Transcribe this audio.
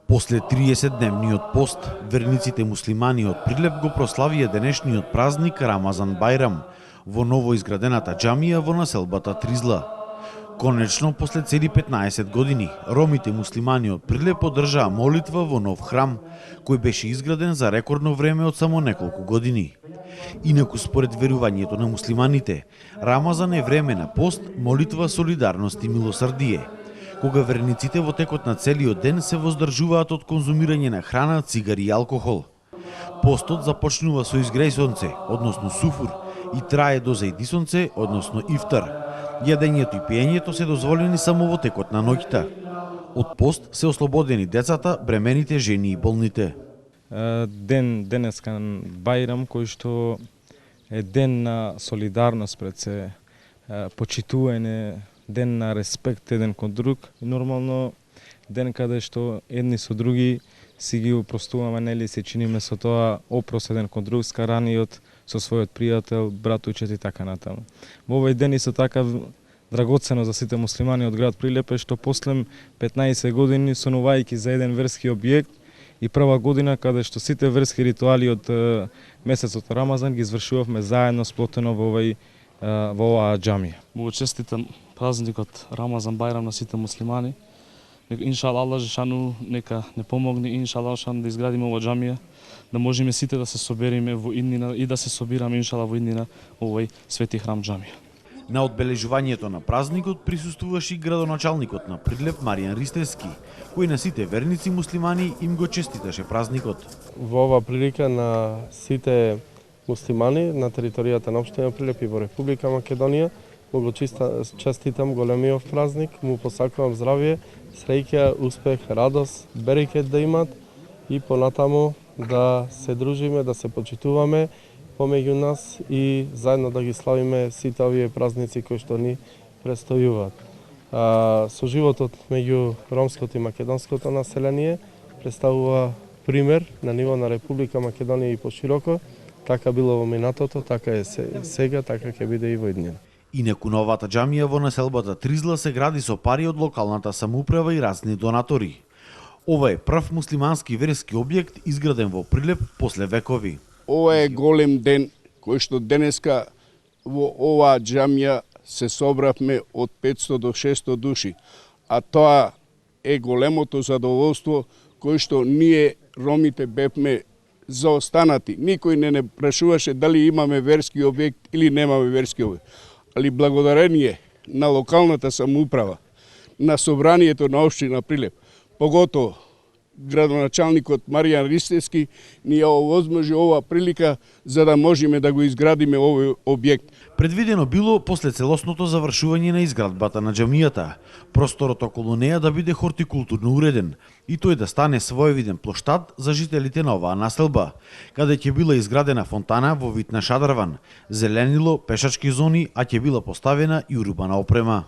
После 30-дневниот пост, верниците муслимани од Прилеп го прославија денешниот празник Рамазан Бајрам во новоизградената џамија во населбата Тризла. Конечно, после цели 15 години, ромите муслимани од Прилеп одржаа молитва во нов храм, кој беше изграден за рекордно време од само неколку години. Инаку, според верувањето на муслиманите, Рамазан е време на пост, молитва, солидарност и милосрдие, кога верниците во текот на целиот ден се воздржуваат од конзумирање на храна, цигари и алкохол. Постот започнува со изгреј сонце, односно суфур, и трае до зајди сонце, односно ифтар. Јадењето и пиењето се дозволени само во текот на ноќта. Од пост се ослободени децата, бремените, жени и болните. Денескан Бајрам, кој што е ден на солидарност пред се, почитување, ден на респект еден кон друг, и нормално ден каде што едни со други си ги опростуваме, нели се чиниме со тоа опрос еден кон друг, скараниот со својот пријател, братучет и така натаму. Во овој ден исто така драгоцено за сите муслимани од град Прилеп е што после 15 години сонувајќи за еден верски објект и прва година каде што сите верски ритуали од месецот Рамазан ги извршувавме заедно сплотено во оваа џамија. Му честитам празникот Рамазан Бајрам на сите муслимани. Иншалла Аллах Желешану нека не помогне, иншалла Желешану да изградиме ова џамија, да можеме сите да се собериме во иднина и да се собираме иншалла во иднина овој свети храм џамија. На одбележувањето на празникот присуствуваше и градоначалникот на Прилеп Маријан Ристевски, кој на сите верници муслимани им го честиташе празникот. Во ова прилика на сите муслимани на територијата на општина Прилеп и во Република Македонија му го честитам големиот празник, му посакувам здравје, среќа, успех, радост, берекет да имат и понатаму да се дружиме, да се почитуваме помеѓу нас и заедно да ги славиме сите овие празници кои што ни престојуваат. Со животот меѓу ромското и македонското население представува пример на ниво на Република Македонија и пошироко, така било во минатото, така е сега, така ќе биде и во иднина. Инаку новата џамија во населбата Тризла се гради со пари од локалната самоуправа и разни донатори. Ова е прв муслимански верски објект изграден во Прилеп после векови. Ова е голем ден кој што денеска во оваа џамија се собравме од 500 до 600 души, а тоа е големото задоволство кој што ние ромите бевме заостанати. Никој не прашуваше дали имаме верски објект или немаме верски објект. Али благодарение на локалната самоуправа, на собранието на општина Прилеп, поготово градоначалникот Маријан Ристевски ни ја овозможи ова прилика за да можеме да го изградиме овој објект. Предвидено било после целосното завршување на изградбата на џамијата, просторот околу неа да биде хортикултурно уреден и тој да стане своевиден плоштад за жителите на оваа населба, каде ќе била изградена фонтана во вид на шадрван, зеленило, пешачки зони, а ќе била поставена и урбана опрема.